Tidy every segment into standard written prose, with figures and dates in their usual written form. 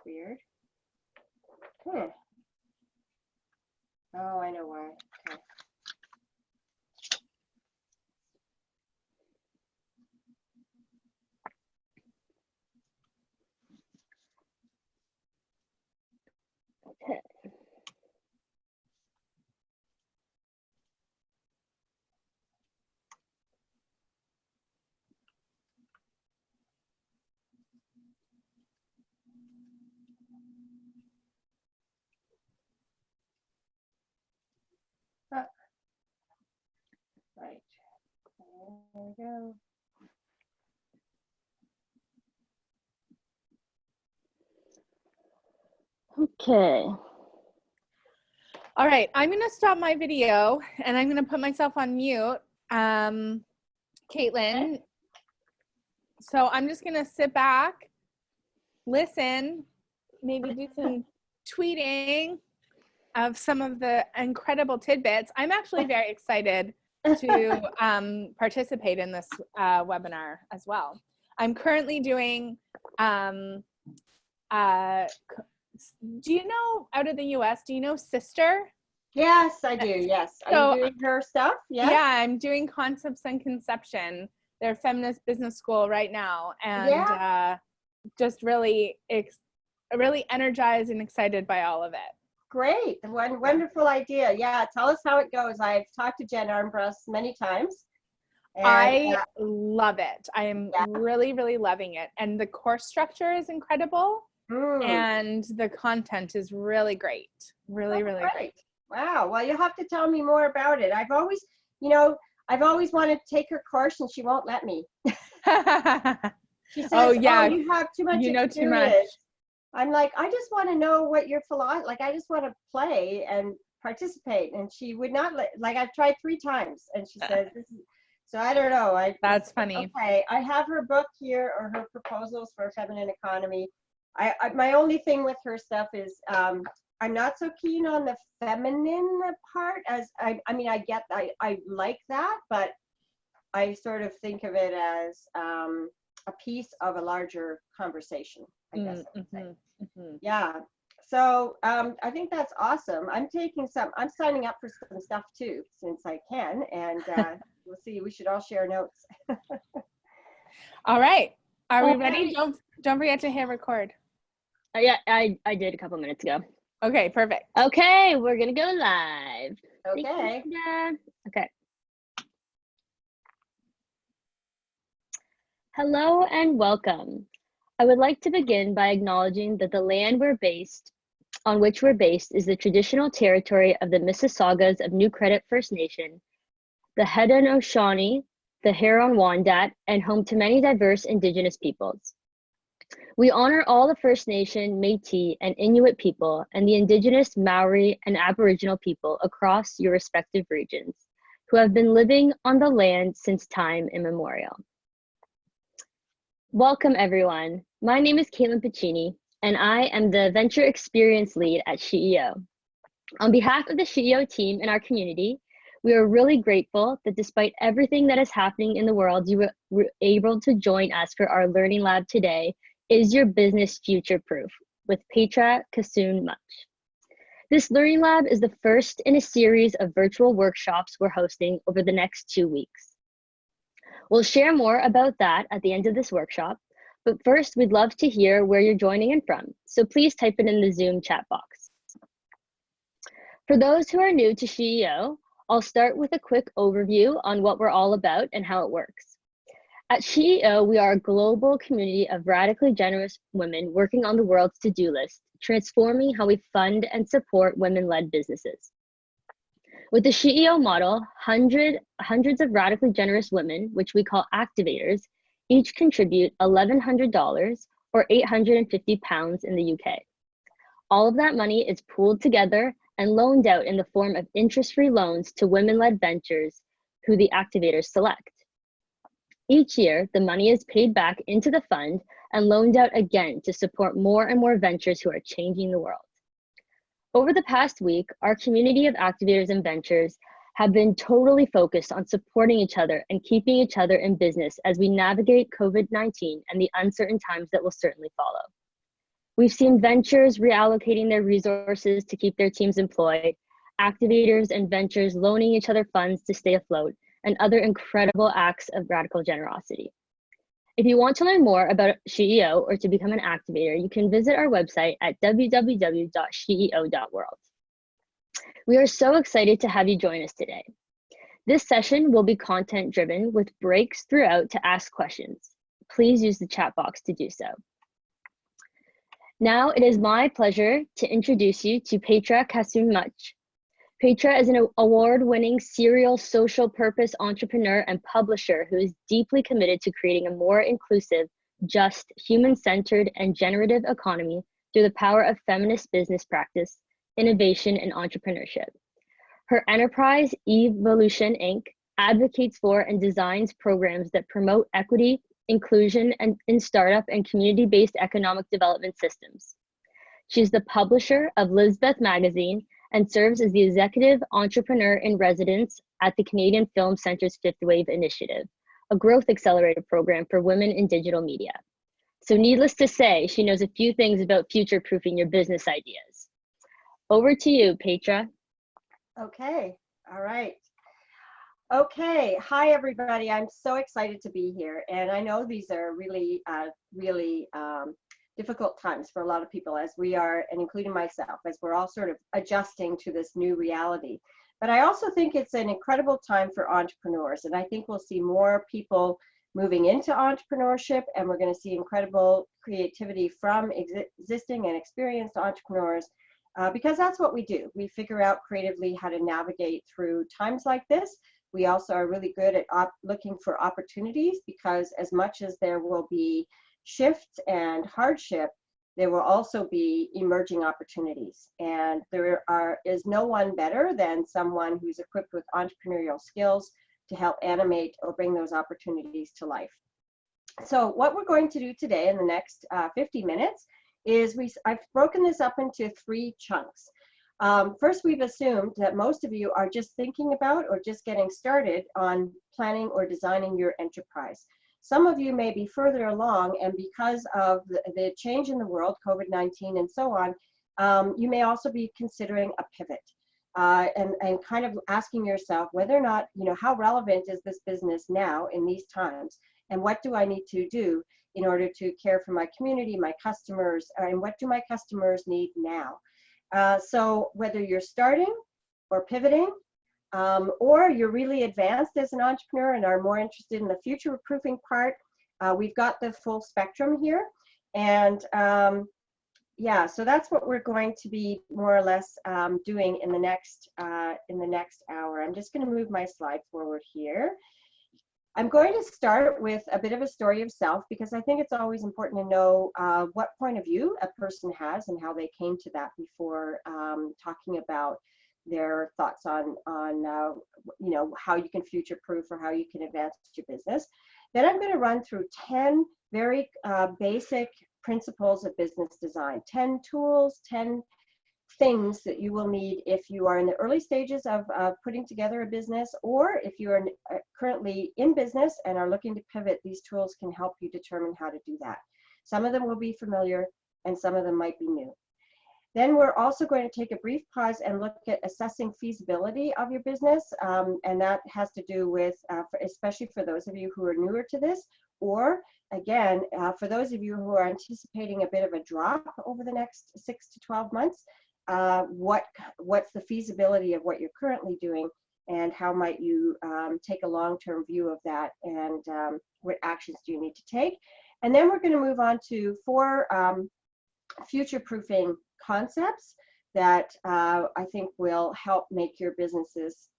weird. Hmm. Oh, I know why. Okay. Okay. Right. There we go. Okay. All right, I'm going to stop my video and I'm going to put myself on mute. Caitlin. Okay. So I'm just going to sit back, listen, maybe do some tweeting of some of the incredible tidbits. I'm actually very excited to participate in this webinar as well. I'm currently doing, do you know, out of the US, do you know Sister? Yes, I do. Yes. Are So, you doing her stuff? Yes? Yeah, I'm doing Concepts and Conception, their feminist business school right now. And just really energized and excited by all of it. Great. One wonderful idea. Yeah. Tell us how it goes. I've talked to Jen Armbrust many times. And, I love it. I am really, really loving it. And the course structure is incredible. And the content is really great. Really, really great. Wow. Well, you'll have to tell me more about it. I've always, I've always wanted to take her course and she won't let me. She says, oh, you have too much experience. Too much. I'm like, I just want to know what your philosophy, like, I just want to play and participate. And she would not let, like, I've tried 3 times and she says, this is, so I don't know. That's funny. Okay. I have her book here, or her proposals for a feminine economy. My only thing with her stuff is, I'm not so keen on the feminine part, as I mean, I get, I like that, but I sort of think of it as a piece of a larger conversation, I guess I would say. Yeah. So I think that's awesome. I'm signing up for some stuff too, since I can, and we'll see. We should all share notes. All right. Are we ready? Don't forget to hit record. Yeah, I did a couple minutes ago. Okay, perfect. Okay, we're gonna go live. Okay. Okay. Hello and welcome. I would like to begin by acknowledging that the land on which we're based is the traditional territory of the Mississaugas of New Credit First Nation, the Haudenosaunee, the Huron-Wendat, and home to many diverse Indigenous peoples. We honor all the First Nation, Métis, and Inuit people, and the Indigenous, Maori, and Aboriginal people across your respective regions, who have been living on the land since time immemorial. Welcome, everyone. My name is Caitlin Piccini, and I am the Venture Experience Lead at SheEO. On behalf of the SheEO team and our community, we are really grateful that despite everything that is happening in the world, you were able to join us for our Learning Lab today, Is Your Business Future-Proof, with Petra Kasun-Mutch. This Learning Lab is the first in a series of virtual workshops we're hosting over the next 2 weeks. We'll share more about that at the end of this workshop, but first we'd love to hear where you're joining in from, so please type it in the Zoom chat box. For those who are new to SheEO, I'll start with a quick overview on what we're all about and how it works. At SheEO, we are a global community of radically generous women working on the world's to-do list, transforming how we fund and support women-led businesses. With the SheEO model, hundreds of radically generous women, which we call activators, each contribute $1,100 or 850 pounds in the UK. All of that money is pooled together and loaned out in the form of interest-free loans to women-led ventures who the activators select. Each year, the money is paid back into the fund and loaned out again to support more and more ventures who are changing the world. Over the past week, our community of activators and ventures have been totally focused on supporting each other and keeping each other in business as we navigate COVID-19 and the uncertain times that will certainly follow. We've seen ventures reallocating their resources to keep their teams employed, activators and ventures loaning each other funds to stay afloat, and other incredible acts of radical generosity. If you want to learn more about SheEO or to become an activator, you can visit our website at www.sheeo.world. We are so excited to have you join us today. This session will be content driven with breaks throughout to ask questions. Please use the chat box to do so. Now it is my pleasure to introduce you to PK Mutch. Petra is an award-winning serial social purpose entrepreneur and publisher who is deeply committed to creating a more inclusive, just, human-centered, and generative economy through the power of feminist business practice, innovation, and entrepreneurship. Her enterprise, Evolution Inc., advocates for and designs programs that promote equity, inclusion, and in startup and community-based economic development systems. She's the publisher of Lisbeth Magazine and serves as the executive entrepreneur in residence at the Canadian Film Centre's Fifth Wave Initiative, a growth accelerator program for women in digital media. So needless to say, she knows a few things about future-proofing your business ideas. Over to you, Petra. Okay, all right. Okay, hi everybody. I'm so excited to be here, and I know these are really, difficult times for a lot of people, as we are, and including myself, as we're all sort of adjusting to this new reality. But I also think it's an incredible time for entrepreneurs, and I think we'll see more people moving into entrepreneurship, and we're going to see incredible creativity from existing and experienced entrepreneurs, because that's what we do. We figure out creatively how to navigate through times like this. We also are really good at looking for opportunities, because as much as there will be shifts and hardship, there will also be emerging opportunities. And there is no one better than someone who's equipped with entrepreneurial skills to help animate or bring those opportunities to life. So what we're going to do today in the next 50 minutes is I've broken this up into 3 chunks. First, we've assumed that most of you are just thinking about or just getting started on planning or designing your enterprise. Some of you may be further along, and because of the change in the world, COVID-19 and so on, you may also be considering a pivot and kind of asking yourself whether or not, how relevant is this business now in these times, and what do I need to do in order to care for my community, my customers, and what do my customers need now? So whether you're starting or pivoting, or you're really advanced as an entrepreneur and are more interested in the future-proofing part, we've got the full spectrum here. And yeah, so that's what we're going to be more or less doing in the next hour. I'm just going to move my slide forward here. I'm going to start with a bit of a story of self, because I think it's always important to know what point of view a person has and how they came to that before talking about their thoughts on how you can future-proof or how you can advance your business. Then I'm going to run through 10 very basic principles of business design, 10 tools, 10 things that you will need if you are in the early stages of putting together a business, or if you are currently in business and are looking to pivot. These tools can help you determine how to do that. Some of them will be familiar and some of them might be new. Then we're also going to take a brief pause and look at assessing feasibility of your business, and that has to do with, especially for those of you who are newer to this, or again, for those of you who are anticipating a bit of a drop over the next 6 to 12 months, what's the feasibility of what you're currently doing, and how might you take a long-term view of that, and what actions do you need to take. And then we're going to move on to 4 future-proofing concepts that I think will help make your businesses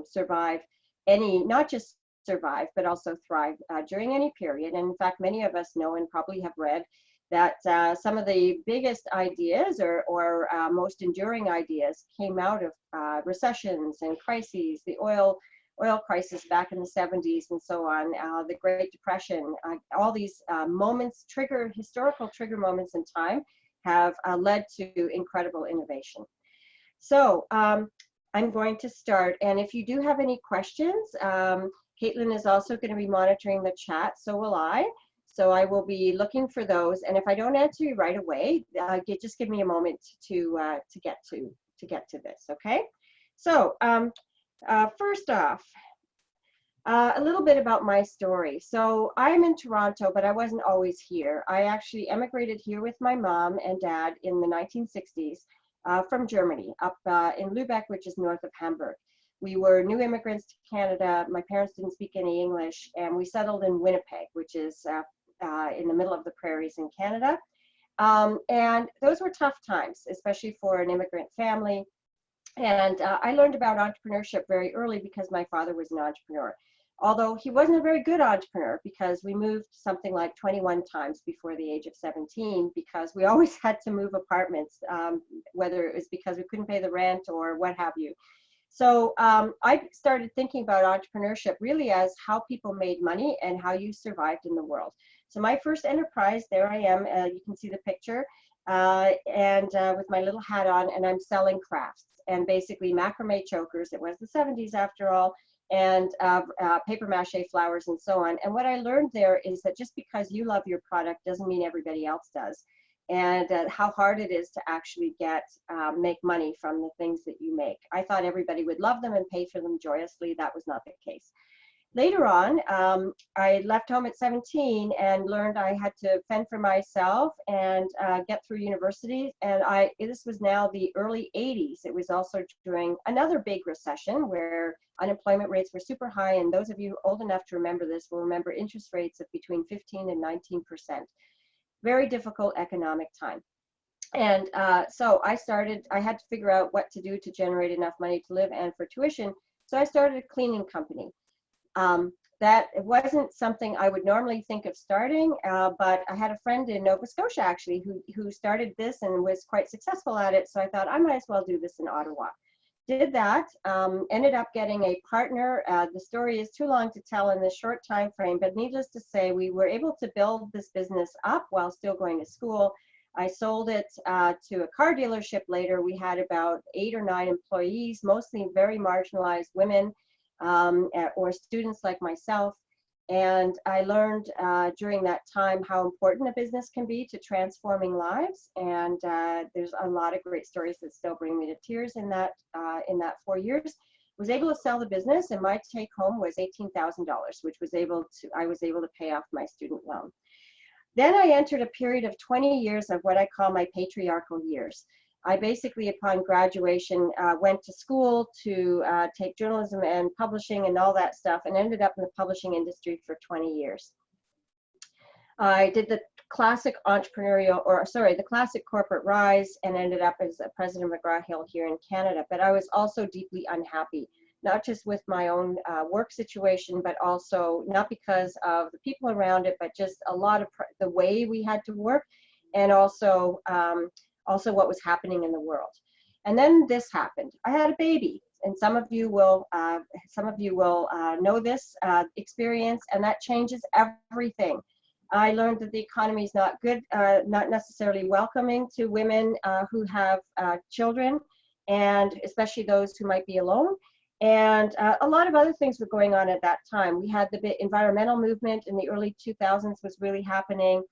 survive not just survive, but also thrive during any period. And in fact, many of us know and probably have read that some of the biggest ideas or most enduring ideas came out of recessions and crises, the oil crisis back in the 70s and so on, the Great Depression, all these historical trigger moments in time have led to incredible innovation. So I'm going to start, and if you do have any questions, Caitlin is also going to be monitoring the chat, so will I. So I will be looking for those. And if I don't answer you right away, just give me a moment to get to this. Okay. So first off, a little bit about my story. So I'm in Toronto, but I wasn't always here. I actually emigrated here with my mom and dad in the 1960s from Germany, up in Lübeck, which is north of Hamburg. We were new immigrants to Canada. My parents didn't speak any English, and we settled in Winnipeg, which is in the middle of the prairies in Canada. And those were tough times, especially for an immigrant family. And I learned about entrepreneurship very early because my father was an entrepreneur. Although he wasn't a very good entrepreneur, because we moved something like 21 times before the age of 17, because we always had to move apartments, whether it was because we couldn't pay the rent or what have you. So I started thinking about entrepreneurship really as how people made money and how you survived in the world. So my first enterprise, there I am, you can see the picture, and with my little hat on, and I'm selling crafts and basically macrame chokers. It was the 70s after all, and paper mache flowers and so on. And what I learned there is that just because you love your product doesn't mean everybody else does. And how hard it is to actually make money from the things that you make. I thought everybody would love them and pay for them joyously. That was not the case. Later on, I left home at 17 and learned I had to fend for myself and get through university. And this was now the early 80s. It was also during another big recession where unemployment rates were super high. And those of you old enough to remember this will remember interest rates of between 15 and 19%. Very difficult economic time. And so I had to figure out what to do to generate enough money to live and for tuition. So I started a cleaning company. That it wasn't something I would normally think of starting, but I had a friend in Nova Scotia actually who started this and was quite successful at it. So I thought I might as well do this in Ottawa. Did that, ended up getting a partner. The story is too long to tell in this short time frame, but needless to say, we were able to build this business up while still going to school. I sold it to a car dealership later. We had about 8 or 9 employees, mostly very marginalized women or students like myself. And I learned during that time how important a business can be to transforming lives. And there's a lot of great stories that still bring me to tears in that 4 years. Was able to sell the business, and my take home was $18,000, which I was able to pay off my student loan. Then I entered a period of 20 years of what I call my patriarchal years. I basically, upon graduation, went to school to take journalism and publishing and all that stuff, and ended up in the publishing industry for 20 years. I did the classic the classic corporate rise, and ended up as president of McGraw-Hill here in Canada. But I was also deeply unhappy, not just with my own work situation, but also not because of the people around it, but just a lot of the way we had to work, and also what was happening in the world. And then this happened. I had a baby, and some of you will know this experience, and that changes everything. I learned that the economy is not good, not necessarily welcoming to women who have children, and especially those who might be alone. And a lot of other things were going on at that time. We had the environmental movement in the early 2000s was really happening.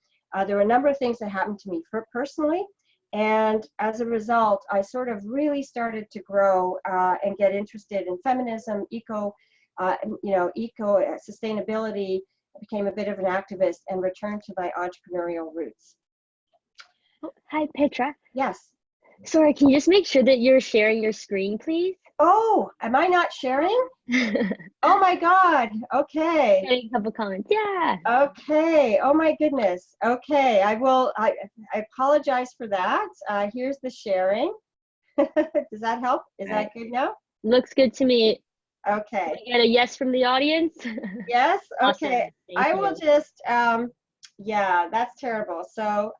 There were a number of things that happened to me personally. And as a result, I sort of really started to grow and get interested in feminism, eco sustainability. I became a bit of an activist and returned to my entrepreneurial roots. Oh, hi, Petra. Yes. Sorry, can you just make sure that you're sharing your screen, please? Oh, am I not sharing? Oh my God. Okay. A couple comments. Yeah. Okay. Oh my goodness. Okay. I apologize for that. Here's the sharing. Does that help? Is that good now? Looks good to me. Okay. Can I get a yes from the audience? Yes. Okay. Awesome. I will just, yeah, that's terrible. So,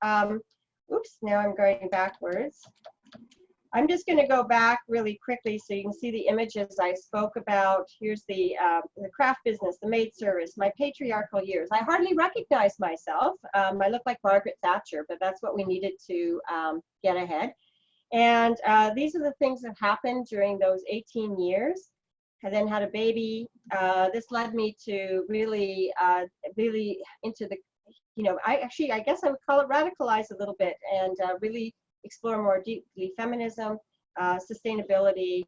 oops, now I'm going backwards. I'm just going to go back really quickly so you can see the images I spoke about. Here's the craft business, the maid service, my patriarchal years. I hardly recognize myself. I look like Margaret Thatcher, but that's what we needed to get ahead. And these are the things that happened during those 18 years. I then had a baby. This led me to really into the I guess I would call it radicalize a little bit and really explore more deeply feminism, sustainability,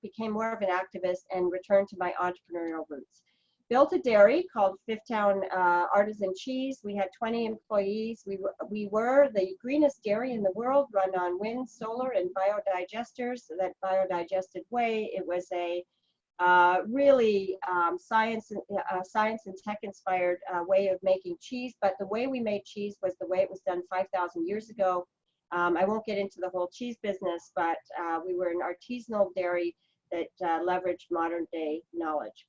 became more of an activist, and returned to my entrepreneurial roots. Built a dairy called Fifth Town Artisan Cheese. We had 20 employees. We were the greenest dairy in the world, run on wind, solar, and biodigesters. That biodigested whey. It was a really science and tech inspired way of making cheese. But the way we made cheese was the way it was done 5,000 years ago. I won't get into the whole cheese business, but we were an artisanal dairy that leveraged modern day knowledge.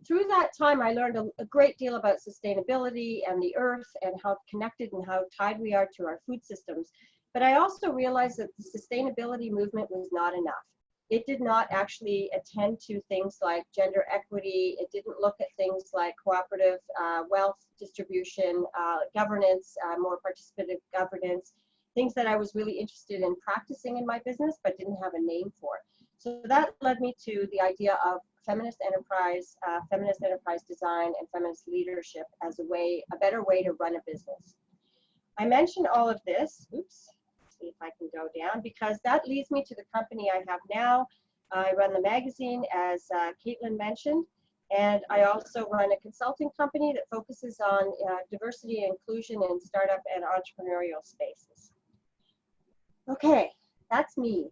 Through that time, I learned a great deal about sustainability and the earth and how connected and how tied we are to our food systems. But I also realized that the sustainability movement was not enough. It did not actually attend to things like gender equity. It didn't look at things like cooperative wealth distribution, governance, more participative governance, things that I was really interested in practicing in my business but didn't have a name for. So that led me to the idea of feminist enterprise design, and feminist leadership as a better way to run a business. I mentioned all of this, oops, see if I can go down, because that leads me to the company I have now. I run the magazine, as Caitlin mentioned, and I also run a consulting company that focuses on diversity and inclusion in startup and entrepreneurial spaces. Okay, that's me.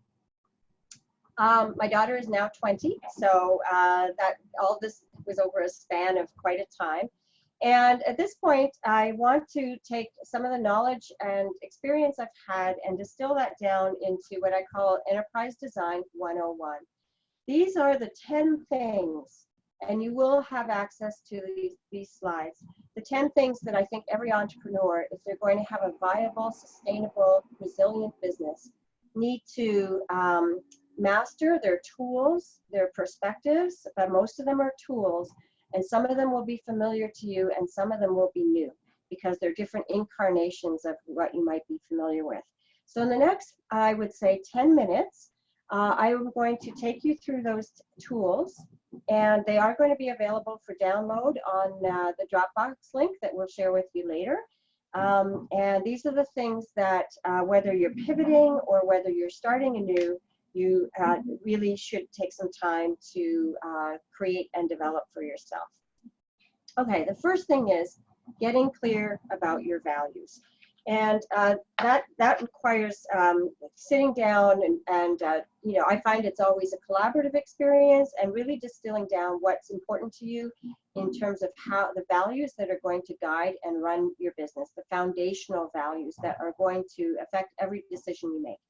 My daughter is now 20, so that all this was over a span of quite a time. And at this point, I want to take some of the knowledge and experience I've had and distill that down into what I call Enterprise Design 101. These are the 10 things, and you will have access to these slides. The 10 things that I think every entrepreneur, if they're going to have a viable, sustainable, resilient business, need to master their tools, their perspectives, but most of them are tools, and some of them will be familiar to you and some of them will be new because they're different incarnations of what you might be familiar with. So in the next, I would say 10 minutes, I am going to take you through those tools, and they are going to be available for download on the Dropbox link that we'll share with you later. And these are the things that whether you're pivoting or whether you're starting anew, you really should take some time to create and develop for yourself. Okay, the first thing is getting clear about your values. And that requires sitting down and I find it's always a collaborative experience and really distilling down what's important to you in terms of how the values that are going to guide and run your business, the foundational values that are going to affect every decision you make.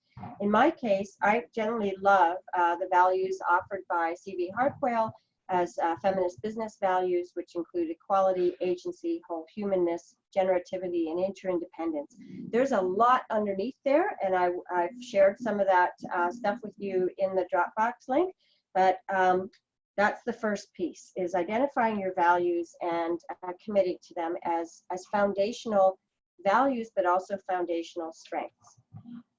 In my case, I generally love the values offered by C.V. Hartwell as feminist business values, which include equality, agency, whole humanness, generativity, and interdependence. There's a lot underneath there, and I've shared some of that stuff with you in the Dropbox link, but that's the first piece, is identifying your values and committing to them as foundational values, but also foundational strengths.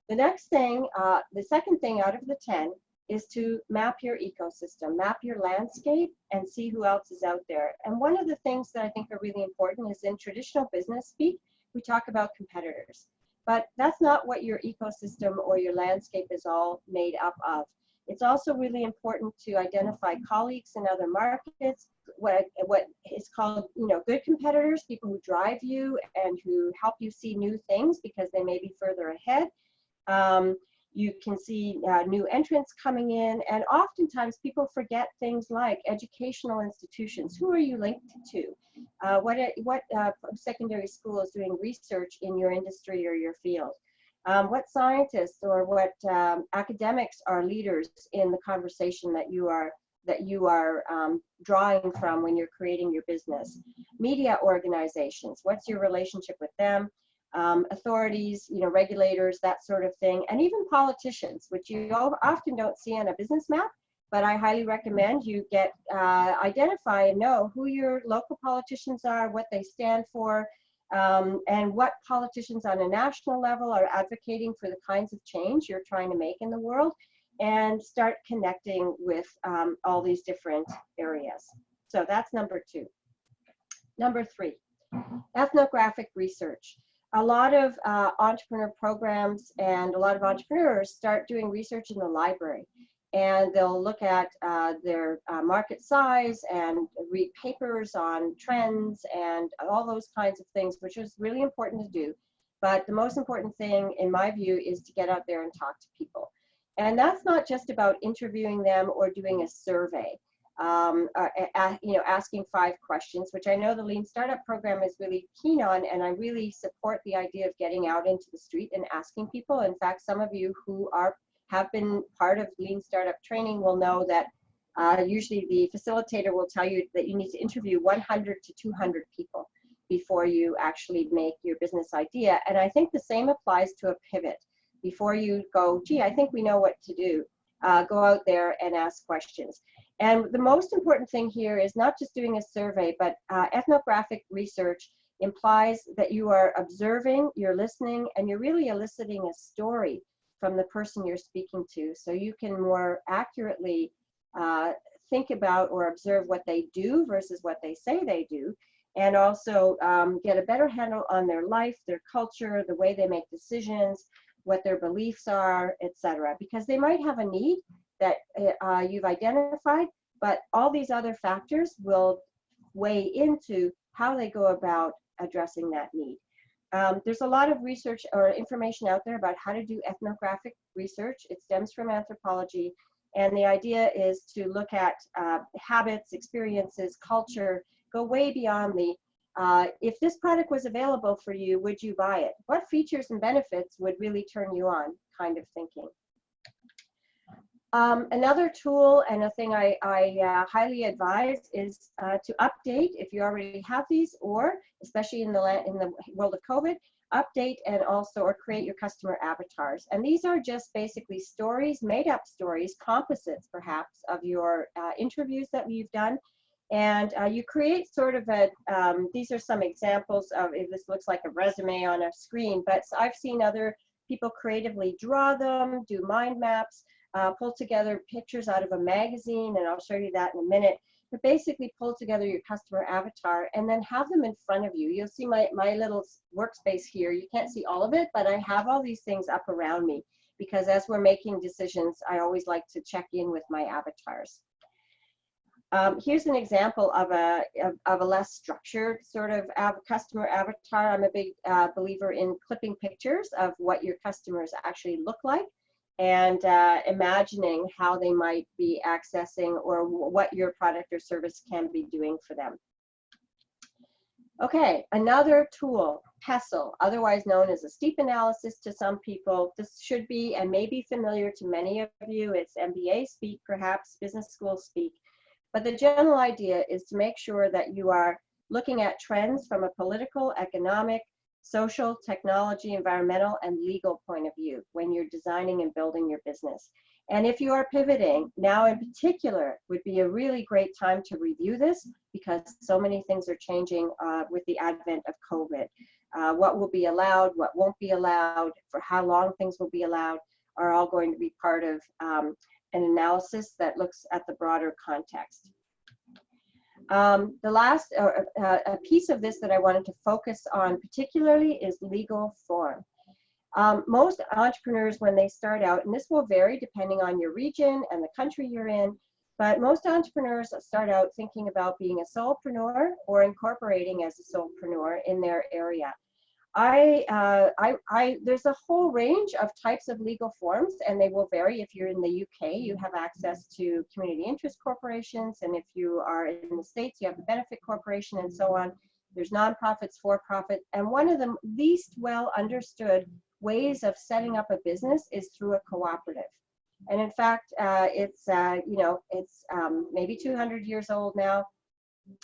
The next thing, the second thing out of the 10 is to map your ecosystem, map your landscape, and see who else is out there. And one of the things that I think are really important is in traditional business speak, we talk about competitors, but that's not what your ecosystem or your landscape is all made up of. It's also really important to identify colleagues in other markets, what is called, good competitors, people who drive you and who help you see new things because they may be further ahead. You can see new entrants coming in, and oftentimes people forget things like educational institutions. Who are you linked to? What secondary school is doing research in your industry or your field? What scientists or what academics are leaders in the conversation that you are drawing from when you're creating your business? Media organizations, what's your relationship with them? Authorities, regulators, that sort of thing, and even politicians, which you often don't see on a business map, but I highly recommend you get identify and know who your local politicians are, what they stand for, and what politicians on a national level are advocating for the kinds of change you're trying to make in the world, and start connecting with all these different areas. So that's number 2. Number 3. Ethnographic research. A lot of entrepreneur programs and a lot of entrepreneurs start doing research in the library, and they'll look at their market size and read papers on trends and all those kinds of things, which is really important to do. But the most important thing, in my view, is to get out there and talk to people. And that's not just about interviewing them or doing a survey. Asking 5 questions, which I know the Lean Startup program is really keen on, and I really support the idea of getting out into the street and asking people. In fact, some of you who have been part of Lean Startup training will know that usually the facilitator will tell you that you need to interview 100 to 200 people before you actually make your business idea. And I think the same applies to a pivot. Before you go, gee, I think we know what to do, go out there and ask questions. And the most important thing here is not just doing a survey, but ethnographic research implies that you are observing, you're listening, and you're really eliciting a story from the person you're speaking to, so you can more accurately think about or observe what they do versus what they say they do, and also get a better handle on their life, their culture, the way they make decisions, what their beliefs are, etc. Because they might have a need that you've identified, but all these other factors will weigh into how they go about addressing that need. There's a lot of research or information out there about how to do ethnographic research. It stems from anthropology, and the idea is to look at habits, experiences, culture, go way beyond the if this product was available for you, would you buy it? What features and benefits would really turn you on kind of thinking. Another tool and a thing I highly advise is to update, if you already have these, or especially in the world of COVID, update and also or create your customer avatars. And these are just basically stories, made up stories, composites perhaps of your interviews that you've done. And you create sort of a, these are some examples of, if this looks like a resume on a screen, but I've seen other people creatively draw them, do mind maps, pull together pictures out of a magazine, and I'll show you that in a minute. But basically pull together your customer avatar and then have them in front of you. You'll see my little workspace here. You can't see all of it, but I have all these things up around me because as we're making decisions, I always like to check in with my avatars. Here's an example of a less structured sort of customer avatar. I'm a big believer in clipping pictures of what your customers actually look like and imagining how they might be accessing or what your product or service can be doing for them. Okay, another tool, PESTLE, otherwise known as a steep analysis to some people. This should be and may be familiar to many of you. It's MBA speak, perhaps business school speak. But the general idea is to make sure that you are looking at trends from a political, economic, social, technology, environmental, and legal point of view when you're designing and building your business. And if you are pivoting, now in particular would be a really great time to review this because so many things are changing with the advent of COVID. What will be allowed, what won't be allowed, for how long things will be allowed are all going to be part of an analysis that looks at the broader context. The last a piece of this that I wanted to focus on particularly is legal form. Most entrepreneurs, when they start out, and this will vary depending on your region and the country you're in, but most entrepreneurs start out thinking about being a solopreneur or incorporating as a solopreneur in their area. There's a whole range of types of legal forms, and they will vary. If you're in the UK, you have access to community interest corporations, and if you are in the States, you have the benefit corporation and so on. There's nonprofits, for-profit, and one of the least well understood ways of setting up a business is through a cooperative. And in fact, it's maybe 200 years old now,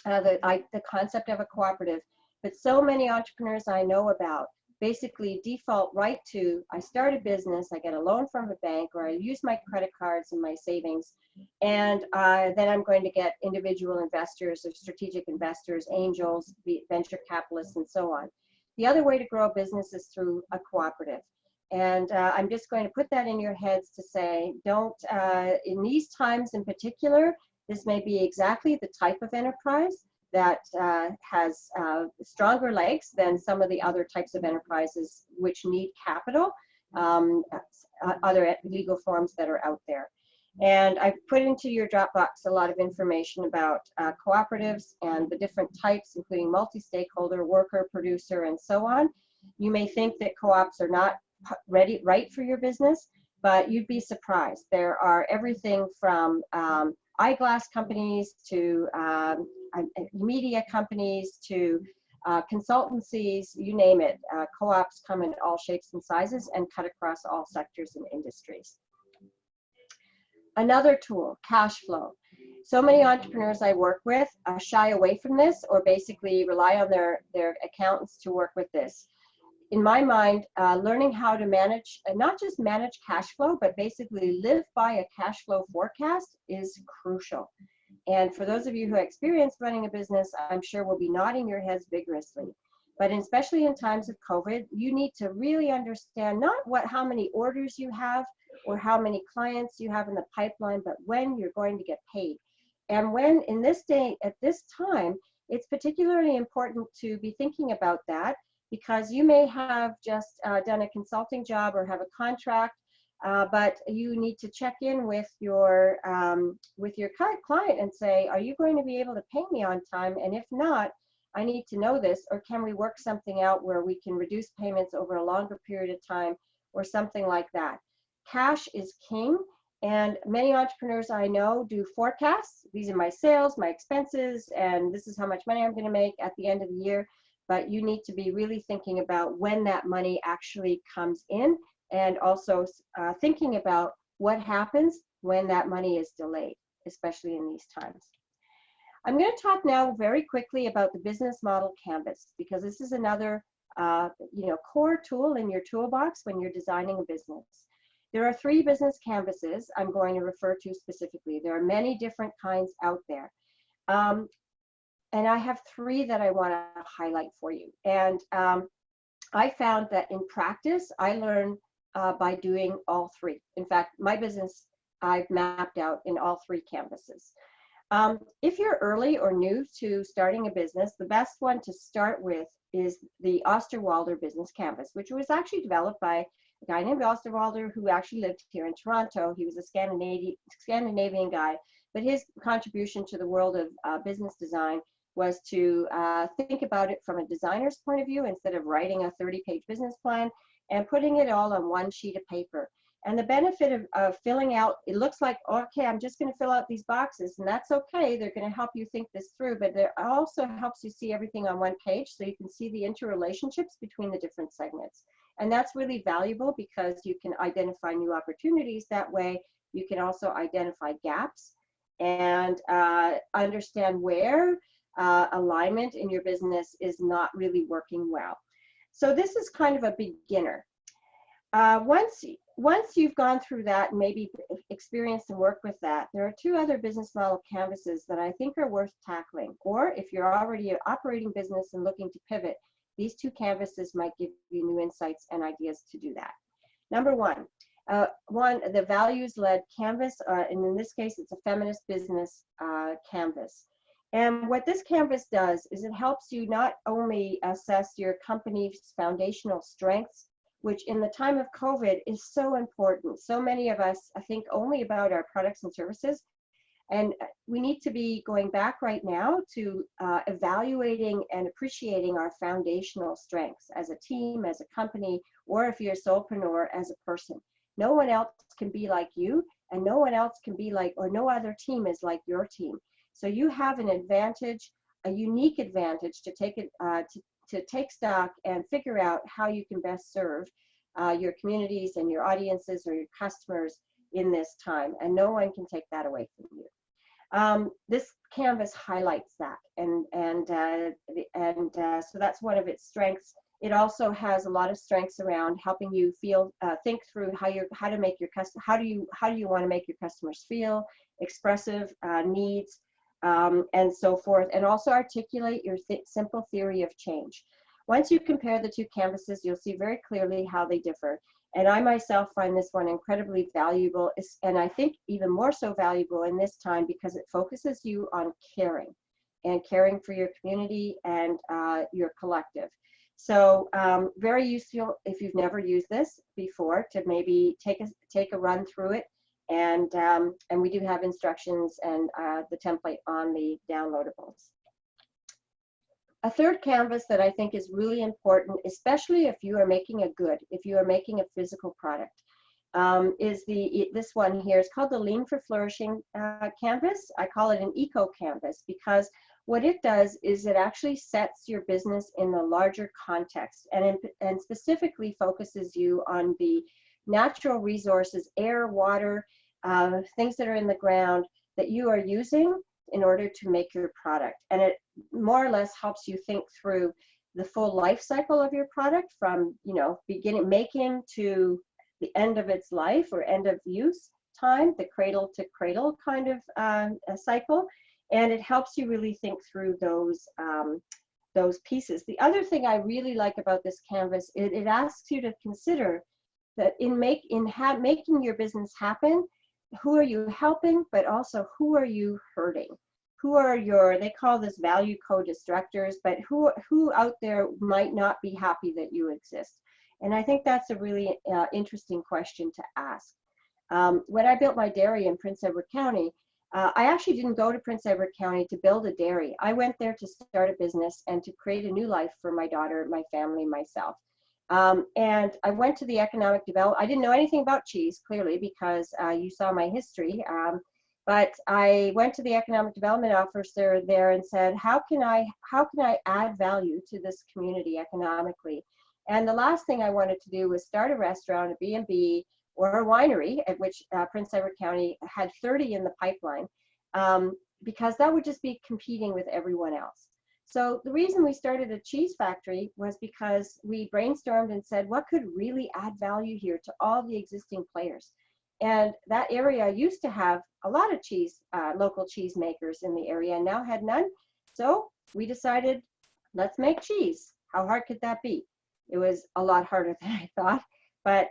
the concept of a cooperative. But so many entrepreneurs I know about basically default right to, I start a business, I get a loan from a bank, or I use my credit cards and my savings, and then I'm going to get individual investors or strategic investors, angels, venture capitalists, and so on. The other way to grow a business is through a cooperative. And I'm just going to put that in your heads to say, don't, in these times in particular, this may be exactly the type of enterprise that has stronger legs than some of the other types of enterprises which need capital, other legal forms that are out there. And I've put into your Dropbox a lot of information about cooperatives and the different types, including multi-stakeholder, worker, producer, and so on. You may think that co-ops are not right for your business, but you'd be surprised. There are everything from eyeglass companies to media companies to consultancies, you name it. Co-ops come in all shapes and sizes and cut across all sectors and industries. Another tool, cash flow. So many entrepreneurs I work with shy away from this or basically rely on their accountants to work with this. In my mind, learning how to manage, not just manage cash flow, but basically live by a cash flow forecast is crucial. And for those of you who have experience running a business, I'm sure will be nodding your heads vigorously. But especially in times of COVID, you need to really understand not how many orders you have or how many clients you have in the pipeline, but when you're going to get paid. And when in this day, at this time, it's particularly important to be thinking about that, because you may have just done a consulting job or have a contract, but you need to check in with your current client and say, are you going to be able to pay me on time? And if not, I need to know this, or can we work something out where we can reduce payments over a longer period of time or something like that. Cash is king, and many entrepreneurs I know do forecasts. These are my sales, my expenses, and this is how much money I'm going to make at the end of the year. But you need to be really thinking about when that money actually comes in, and also thinking about what happens when that money is delayed, especially in these times. I'm going to talk now very quickly about the business model canvas, because this is another core tool in your toolbox when you're designing a business. There are 3 business canvases I'm going to refer to specifically. There are many different kinds out there. And I have 3 that I want to highlight for you. And I found that in practice, I learn by doing all 3. In fact, my business I've mapped out in all 3 canvases. If you're early or new to starting a business, the best one to start with is the Osterwalder Business Canvas, which was actually developed by a guy named Osterwalder who actually lived here in Toronto. He was a Scandinavian guy, but his contribution to the world of business design was to think about it from a designer's point of view instead of writing a 30-page business plan and putting it all on one sheet of paper. And the benefit of filling out, it looks like, okay, I'm just going to fill out these boxes, and that's okay. They're going to help you think this through, but it also helps you see everything on one page so you can see the interrelationships between the different segments. And that's really valuable because you can identify new opportunities that way. You can also identify gaps and understand where alignment in your business is not really working well. So this is kind of a beginner. Once you've gone through that and maybe experienced and worked with that, there are 2 other business model canvases that I think are worth tackling. Or if you're already an operating business and looking to pivot, these 2 canvases might give you new insights and ideas to do that. Number 1, the values-led canvas, and in this case, it's a feminist business canvas. And what this canvas does is it helps you not only assess your company's foundational strengths, which in the time of COVID is so important. So many of us think only about our products and services. And we need to be going back right now to evaluating and appreciating our foundational strengths as a team, as a company, or if you're a solopreneur, as a person. No one else can be like you, and no one else can be like, or no other team is like your team. So you have an advantage, a unique advantage to take it, to take stock and figure out how you can best serve your communities and your audiences or your customers in this time, and no one can take that away from you. This canvas highlights that, and so that's one of its strengths. It also has a lot of strengths around helping you think through how do you want to make your customers feel, expressive needs, and so forth, and also articulate your simple theory of change. Once you compare the 2 canvases, you'll see very clearly how they differ. And I myself find this one incredibly valuable, and I think even more so valuable in this time because it focuses you on caring. and caring for your community and your collective. So very useful if you've never used this before to maybe take a run through it. And we do have instructions and the template on the downloadables. A third canvas that I think is really important, especially if you are making a good, if you are making a physical product, is this one here. It's called the Lean for Flourishing canvas. I call it an eco canvas because what it does is it actually sets your business in the larger context and specifically focuses you on the natural resources, air, water, things that are in the ground that you are using in order to make your product. And it more or less helps you think through the full life cycle of your product from, you know, beginning making to the end of its life or end of use time, the cradle to cradle kind of a cycle. And it helps you really think through those pieces. The other thing I really like about this canvas, it asks you to consider that in making your business happen, who are you helping, but also who are you hurting? Who are they call this value co-destructors, but who out there might not be happy that you exist? And I think that's a really interesting question to ask. When I built my dairy in Prince Edward County, I actually didn't go to Prince Edward County to build a dairy. I went there to start a business and to create a new life for my daughter, my family, myself. And I went to the economic development. I didn't know anything about cheese, clearly, because you saw my history. But I went to the economic development officer there and said, how can I add value to this community economically? And the last thing I wanted to do was start a restaurant, a B&B, or a winery, at which Prince Edward County had 30 in the pipeline, because that would just be competing with everyone else. So the reason we started a cheese factory was because we brainstormed and said, what could really add value here to all the existing players? And that area used to have a lot of cheese, local cheese makers in the area, and now had none. So we decided, let's make cheese. How hard could that be? It was a lot harder than I thought, but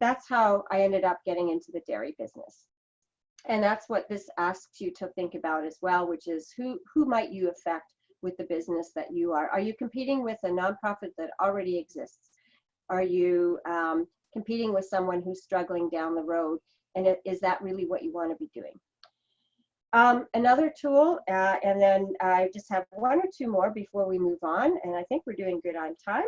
that's how I ended up getting into the dairy business. And that's what this asks you to think about as well, which is who might you affect with the business that you are? Are you competing with a nonprofit that already exists? Are you competing with someone who's struggling down the road? And is that really what you want to be doing? Another tool, and then I just have one or two more before we move on, and I think we're doing good on time.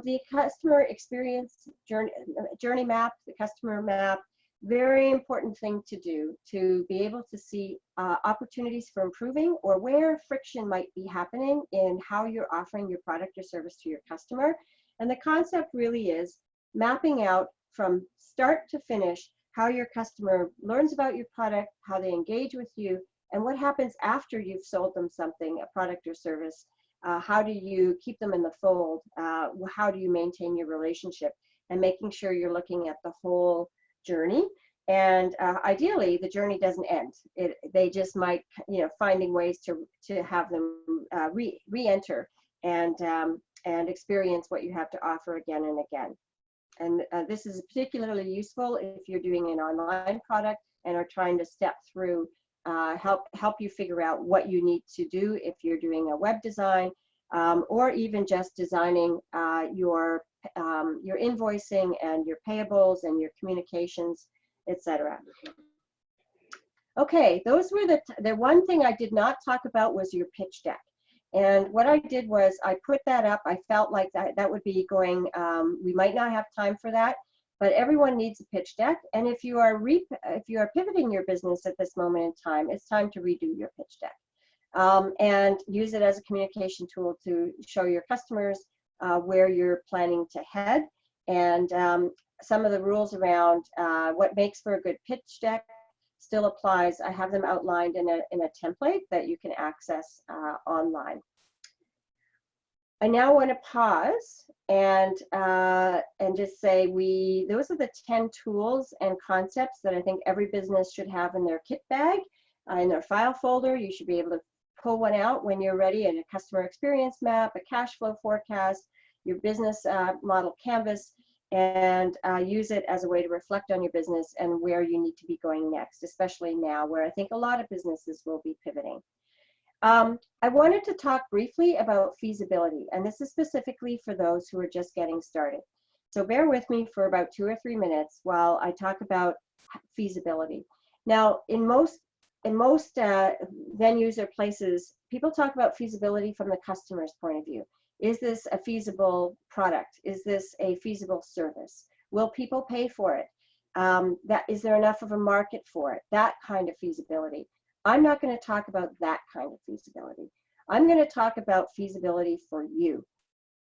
The customer experience journey map, the customer map, very important thing to do to be able to see opportunities for improving or where friction might be happening in how you're offering your product or service to your customer. And the concept really is mapping out from start to finish how your customer learns about your product, how they engage with you, and what happens after you've sold them something, a product or service. How do you keep them in the fold? How do you maintain your relationship? And making sure you're looking at the whole journey. And ideally, the journey doesn't end. They just might, finding ways to have them re-enter and experience what you have to offer again and again. And this is particularly useful if you're doing an online product and are trying to step through, help you figure out what you need to do if you're doing a web design, or even just designing your invoicing and your payables and your communications, etc. Okay, those were the one thing I did not talk about was your pitch deck. And what I did was I put that up. I felt like that would be going, we might not have time for that, but everyone needs a pitch deck. And if you are pivoting your business at this moment in time, it's time to redo your pitch deck. And use it as a communication tool to show your customers where you're planning to head. And some of the rules around what makes for a good pitch deck still applies. I have them outlined in a template that you can access online. I now want to pause and just say those are the 10 tools and concepts that I think every business should have in their kit bag, in their file folder. You should be able to pull one out when you're ready, and a customer experience map, a cash flow forecast, your business model canvas, and use it as a way to reflect on your business and where you need to be going next, especially now where I think a lot of businesses will be pivoting. I wanted to talk briefly about feasibility, and this is specifically for those who are just getting started. So bear with me for about 2 or 3 minutes while I talk about feasibility. Now, in most venues or places, people talk about feasibility from the customer's point of view. Is this a feasible product? Is this a feasible service? Will people pay for it? Is there enough of a market for it? That kind of feasibility. I'm not going to talk about that kind of feasibility. I'm going to talk about feasibility for you.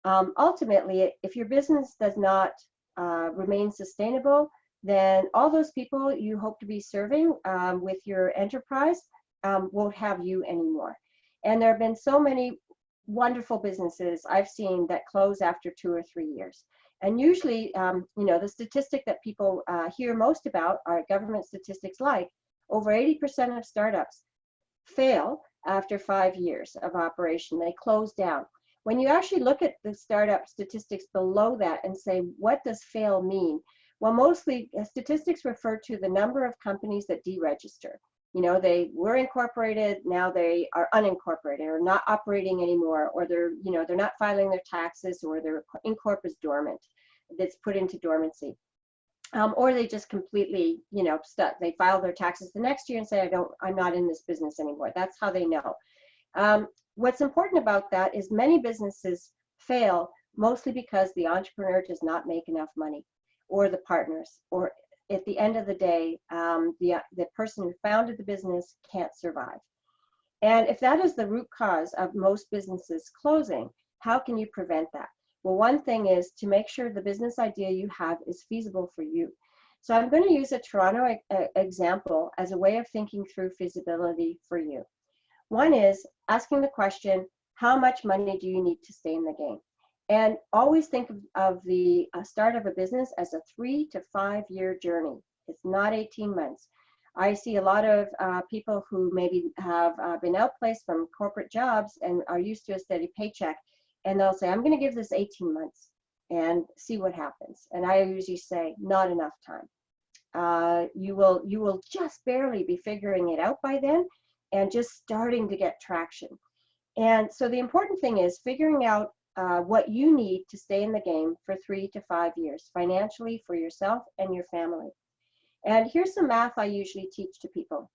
Ultimately, if your business does not remain sustainable, then all those people you hope to be serving with your enterprise won't have you anymore. And there have been so many wonderful businesses I've seen that close after 2 or 3 years. And usually, you know, the statistic that people hear most about are government statistics, like over 80% of startups fail after 5 years of operation. They close down. When you actually look at the startup statistics below that and say, what does fail mean? Well, mostly statistics refer to the number of companies that deregister. You know, they were incorporated, now they are unincorporated or not operating anymore, or they're not filing their taxes, or their incorp is dormant, that's put into dormancy. Or they just completely, you know, stuck. They file their taxes the next year and say, I'm not in this business anymore. That's how they know. What's important about that is many businesses fail mostly because the entrepreneur does not make enough money, or the partners, or at the end of the day, the person who founded the business can't survive. And if that is the root cause of most businesses closing, how can you prevent that? Well, one thing is to make sure the business idea you have is feasible for you. So I'm going to use a Toronto example as a way of thinking through feasibility for you. One is asking the question, how much money do you need to stay in the game? And always think of the start of a business as a 3 to 5 year journey. It's not 18 months. I see a lot of people who maybe have been outplaced from corporate jobs and are used to a steady paycheck. And they'll say, I'm going to give this 18 months and see what happens. And I usually say, not enough time. You will just barely be figuring it out by then and just starting to get traction. And so the important thing is figuring out what you need to stay in the game for 3 to 5 years, financially, for yourself and your family. And here's some math I usually teach to people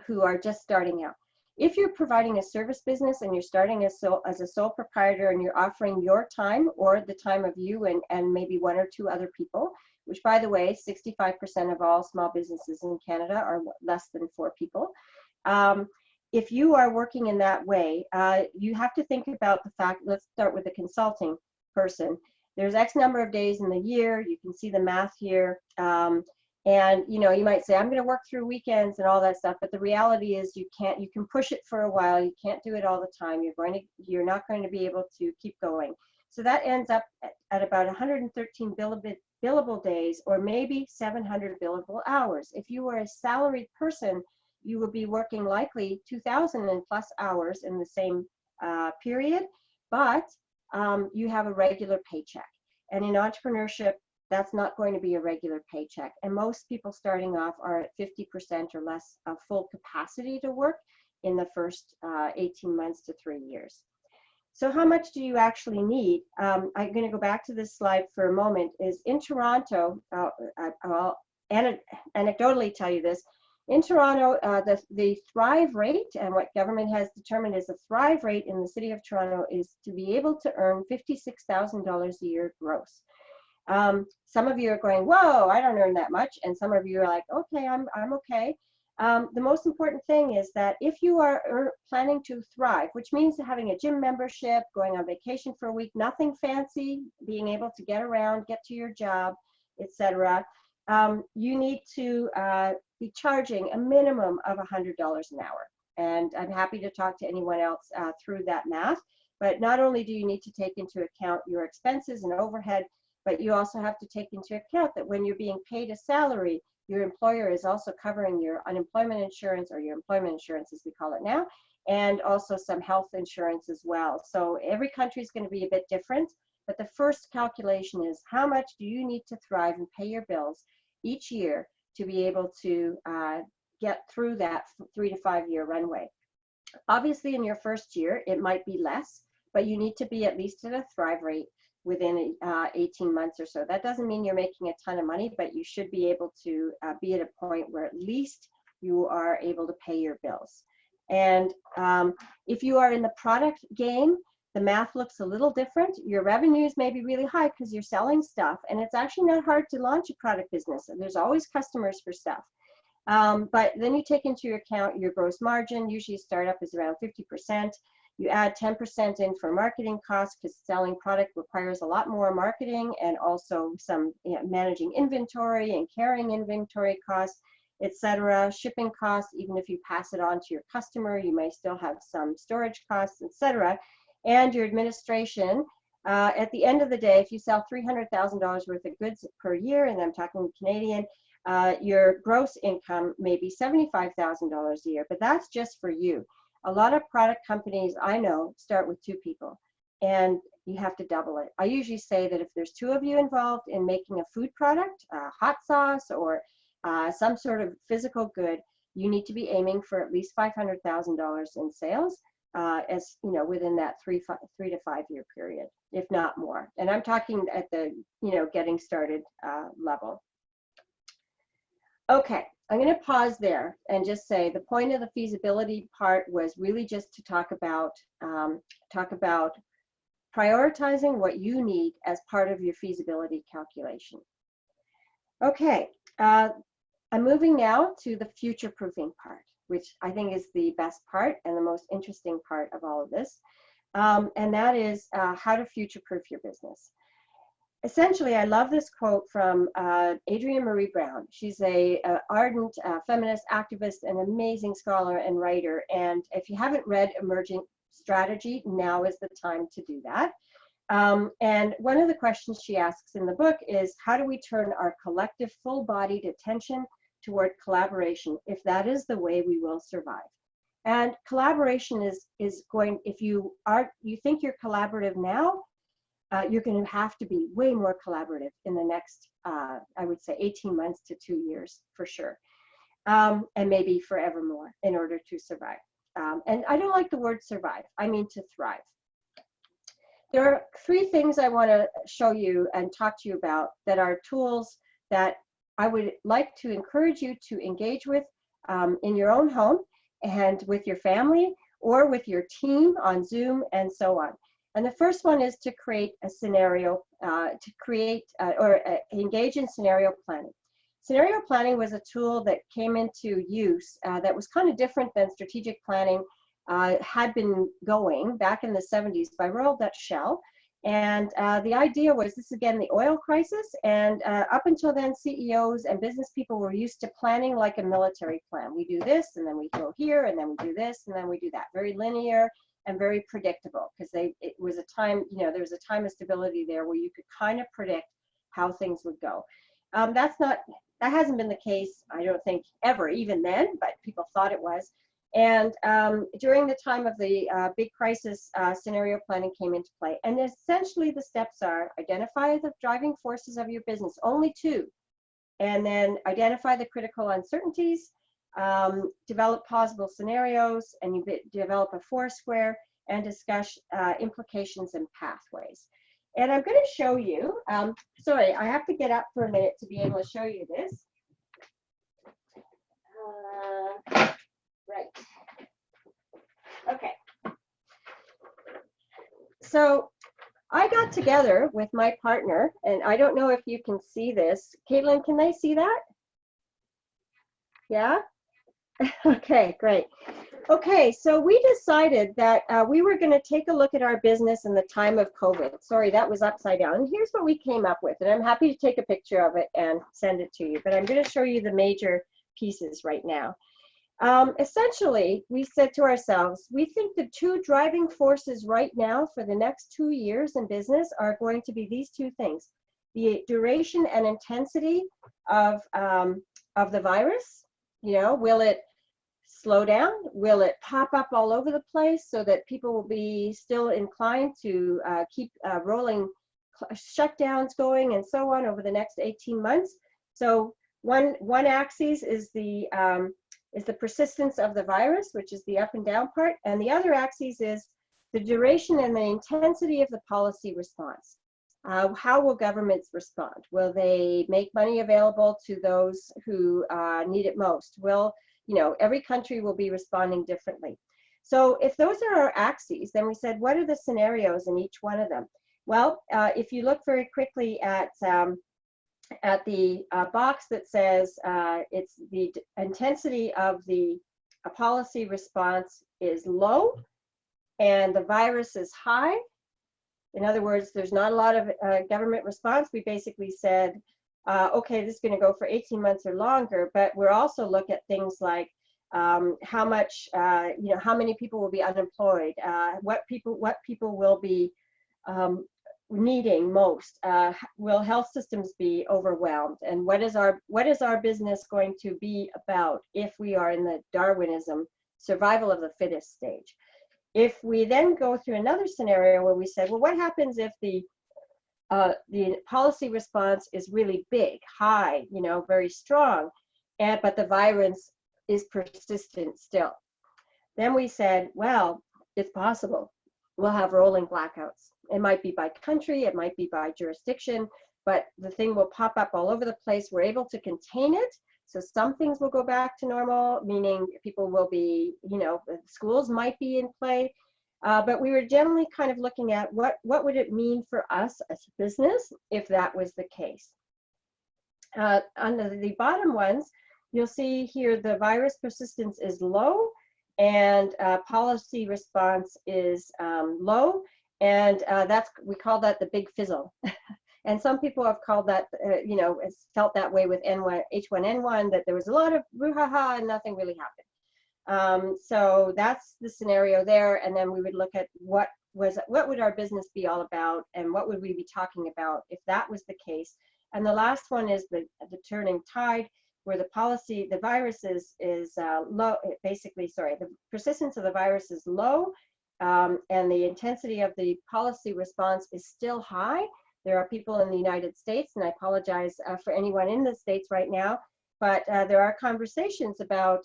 who are just starting out. If you're providing a service business and you're starting as a sole proprietor and you're offering your time or the time of you and maybe 1 or 2 other people, which, by the way, 65% of all small businesses in Canada are less than 4 people. If you are working in that way, you have to think about the fact, let's start with the consulting person. There's X number of days in the year. You can see the math here. And you know, you might say, I'm going to work through weekends and all that stuff, but the reality is you can push it for a while. You can't do it all the time. You're not going to be able to keep going. So that ends up at about 113 billable days, or maybe 700 billable hours. If you were a salaried person, you will be working likely 2,000 and plus hours in the same period, but you have a regular paycheck. And in entrepreneurship, that's not going to be a regular paycheck. And most people starting off are at 50% or less of full capacity to work in the first 18 months to 3 years. So how much do you actually need? I'm going to go back to this slide for a moment. Is in Toronto, I'll anecdotally tell you this. In Toronto, the thrive rate, and what government has determined is the thrive rate in the city of Toronto, is to be able to earn $56,000 a year gross. Some of you are going, whoa, I don't earn that much. And some of you are like, okay, I'm okay. The most important thing is that if you are planning to thrive, which means having a gym membership, going on vacation for a week, nothing fancy, being able to get around, get to your job, etc., you need to be charging a minimum of $100 an hour. And I'm happy to talk to anyone else through that math. But not only do you need to take into account your expenses and overhead, but you also have to take into account that when you're being paid a salary, your employer is also covering your unemployment insurance, or your employment insurance as we call it now, and also some health insurance as well. So every country is going to be a bit different, but the first calculation is how much do you need to thrive and pay your bills each year to be able to get through that 3 to 5 year runway. Obviously, in your first year, it might be less, but you need to be at least at a thrive rate within 18 months or so. That doesn't mean you're making a ton of money, but you should be able to be at a point where at least you are able to pay your bills. And if you are in the product game, the math looks a little different. Your revenues may be really high because you're selling stuff, and it's actually not hard to launch a product business. There's always customers for stuff. But then you take into account your gross margin. Usually a startup is around 50%. You add 10% in for marketing costs because selling product requires a lot more marketing and also some managing inventory and carrying inventory costs, etc. Shipping costs, even if you pass it on to your customer, you may still have some storage costs, etc. And your administration. At the end of the day, if you sell $300,000 worth of goods per year, and I'm talking Canadian, your gross income may be $75,000 a year, but that's just for you. A lot of product companies I know start with 2 people, and you have to double it. I usually say that if there's 2 of you involved in making a food product, hot sauce, or some sort of physical good, you need to be aiming for at least $500,000 in sales, as you know, within that 3 to 5 year period, if not more. And I'm talking at the getting started level. Okay, I'm going to pause there and just say the point of the feasibility part was really just to talk about prioritizing what you need as part of your feasibility calculation. Okay, I'm moving now to the future-proofing part, which I think is the best part and the most interesting part of all of this, and that is how to future-proof your business. Essentially, I love this quote from Adrienne Marie Brown. She's a ardent feminist activist, an amazing scholar and writer. And if you haven't read Emerging Strategy, now is the time to do that. And one of the questions she asks in the book is, how do we turn our collective full-bodied attention toward collaboration if that is the way we will survive? And collaboration is going, if you think you're collaborative now, you're going to have to be way more collaborative in the next, I would say, 18 months to 2 years for sure, and maybe forevermore in order to survive. And I don't like the word survive. I mean to thrive. There are 3 things I want to show you and talk to you about that are tools that I would like to encourage you to engage with in your own home and with your family or with your team on Zoom and so on. And the first one is to create a scenario, engage in scenario planning. Scenario planning was a tool that came into use that was kind of different than strategic planning had been going back in the 70s by Royal Dutch Shell. And the idea was, this is again the oil crisis, and up until then CEOs and business people were used to planning like a military plan. We do this and then we go here and then we do this and then we do that. Very linear and very predictable, because it was a time, there was a time of stability there where you could kind of predict how things would go. That hasn't been the case, I don't think, ever, even then, but people thought it was. And during the time of the big crisis, scenario planning came into play. And essentially the steps are: identify the driving forces of your business, only 2, and then identify the critical uncertainties, develop plausible scenarios, and you develop a 4-square and discuss implications and pathways. And I'm going to show you, sorry, I have to get up for a minute to be able to show you this. Right. Okay. So I got together with my partner, and I don't know if you can see this. Caitlin, can they see that? Yeah? Okay, great. Okay, so we decided that we were going to take a look at our business in the time of COVID. Sorry, that was upside down. And here's what we came up with, and I'm happy to take a picture of it and send it to you, but I'm going to show you the major pieces right now. Essentially, we said to ourselves, we think the 2 driving forces right now for the next 2 years in business are going to be these 2 things: the duration and intensity of the virus. Will it slow down? Will it pop up all over the place so that people will be still inclined to keep rolling shutdowns going and so on over the next 18 months? So one axis is the is the persistence of the virus, which is the up and down part. And the other axis is the duration and the intensity of the policy response. How will governments respond? Will they make money available to those who need it most? Will, every country will be responding differently. So if those are our axes, then we said, what are the scenarios in each one of them? Well, if you look very quickly at the box that says it's the intensity of the policy response is low and the virus is high. In other words, there's not a lot of government response. We basically said, okay, this is going to go for 18 months or longer, but we're also look at things like how much, how many people will be unemployed, what people will be needing most, will health systems be overwhelmed, and what is our business going to be about if we are in the Darwinism survival of the fittest stage. If we then go through another scenario where we said, well, what happens if the policy response is really big, high, very strong, but the virus is persistent still? Then we said, well, it's possible we'll have rolling blackouts. It might be by country, it might be by jurisdiction, but the thing will pop up all over the place. We're able to contain it. So some things will go back to normal, meaning people will be, schools might be in play. But we were generally kind of looking at what would it mean for us as a business if that was the case. On the bottom ones, you'll see here the virus persistence is low and policy response is low. And we call that the big fizzle. And some people have called that, it's felt that way with H1N1, that there was a lot of brouhaha and nothing really happened. So that's the scenario there. And then we would look at what would our business be all about, and what would we be talking about if that was the case. And the last one is the turning tide, where the virus is low, the persistence of the virus is low, and the intensity of the policy response is still high. There are people in the United States, and I apologize for anyone in the States right now, but there are conversations about,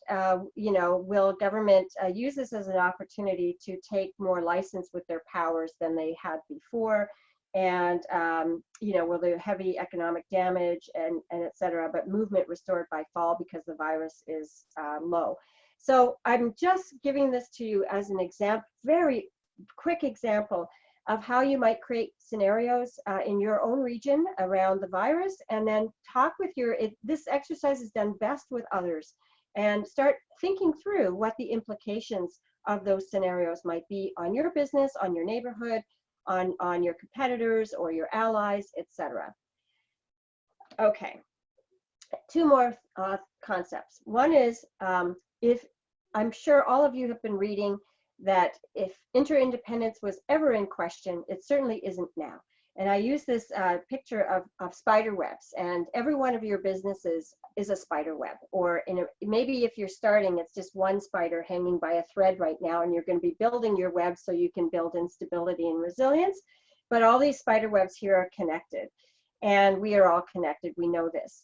will government use this as an opportunity to take more license with their powers than they had before? And, will there heavy economic damage and et cetera, but movement restored by fall because the virus is low. So I'm just giving this to you as an example, very quick example of how you might create scenarios in your own region around the virus, and then talk with this exercise is done best with others, and start thinking through what the implications of those scenarios might be on your business, on your neighborhood, on your competitors or your allies, etc. Okay, two more concepts. One is, if I'm sure all of you have been reading that if interdependence was ever in question, it certainly isn't now. And I use this picture of spider webs, and every one of your businesses is a spider web, or maybe if you're starting, it's just one spider hanging by a thread right now, and you're going to be building your web so you can build in stability and resilience. But all these spider webs here are connected, and we are all connected. We know this.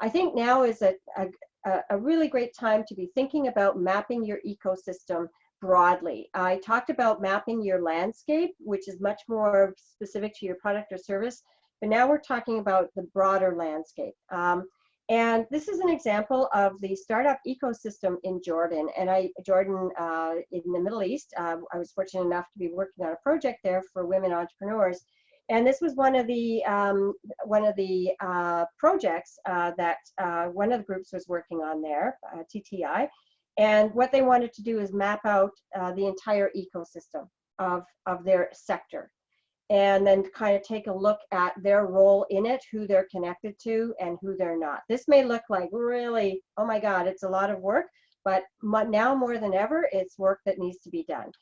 I think now is a really great time to be thinking about mapping your ecosystem broadly. I talked about mapping your landscape, which is much more specific to your product or service, but now we're talking about the broader landscape. And this is an example of the startup ecosystem in Jordan. And Jordan in the Middle East, I was fortunate enough to be working on a project there for women entrepreneurs. And this was one of the projects that one of the groups was working on there, TTI. And what they wanted to do is map out the entire ecosystem of their sector, and then kind of take a look at their role in it, who they're connected to and who they're not. This may look like really, oh my God, it's a lot of work, but now more than ever, it's work that needs to be done.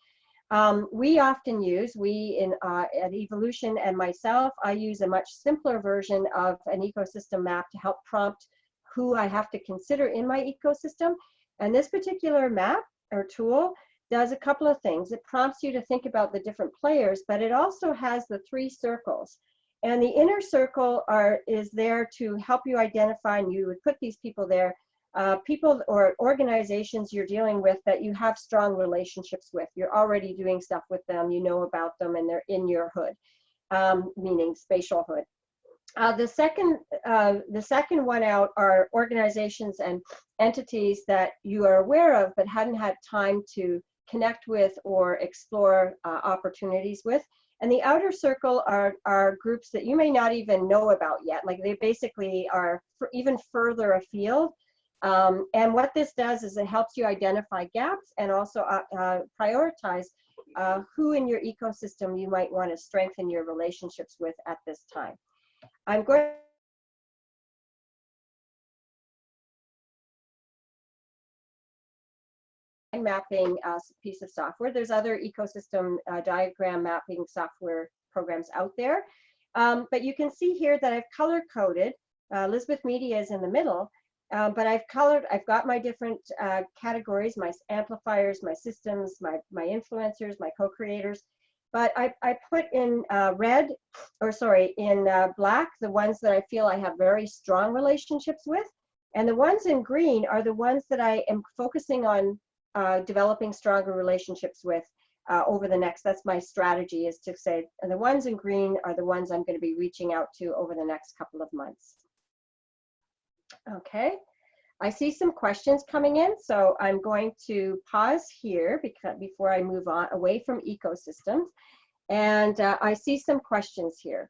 We often use, at Evolution and myself, I use a much simpler version of an ecosystem map to help prompt who I have to consider in my ecosystem. And this particular map or tool does a couple of things. It prompts you to think about the different players, but it also has the 3 circles. And the inner circle is there to help you identify, and you would put these people there, people or organizations you're dealing with that you have strong relationships with. You're already doing stuff with them, you know about them, and they're in your hood, meaning spatial hood. The second one out are organizations and entities that you are aware of but hadn't had time to connect with or explore opportunities with. And the outer circle are groups that you may not even know about yet. Like they basically are even further afield. And what this does is it helps you identify gaps and also prioritize who in your ecosystem you might want to strengthen your relationships with at this time. I'm going mapping piece of software. There's other ecosystem diagram mapping software programs out there. But you can see here that I've color coded. Elizabeth Media is in the middle, but I've got my different categories, my amplifiers, my systems, my influencers, my co-creators. But I put in black the ones that I feel I have very strong relationships with. And the ones in green are the ones that I am focusing on developing stronger relationships with over the next, that's my strategy, is to say, and the ones in green are the ones I'm going to be reaching out to over the next couple of months. Okay, I see some questions coming in, so I'm going to pause here before I move on away from ecosystems. And I see some questions here.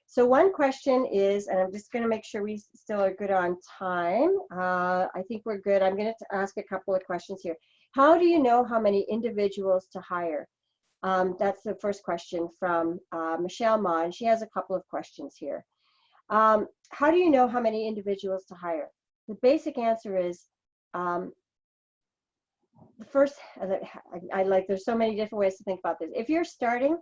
So one question is, and I'm just going to make sure we still are good on time. I think we're good. I'm going to ask a couple of questions here. How do you know how many individuals to hire? That's the first question from Michelle Ma, and she has a couple of questions here. How do you know how many individuals to hire? The basic answer is, the first, there's so many different ways to think about this. If you're starting,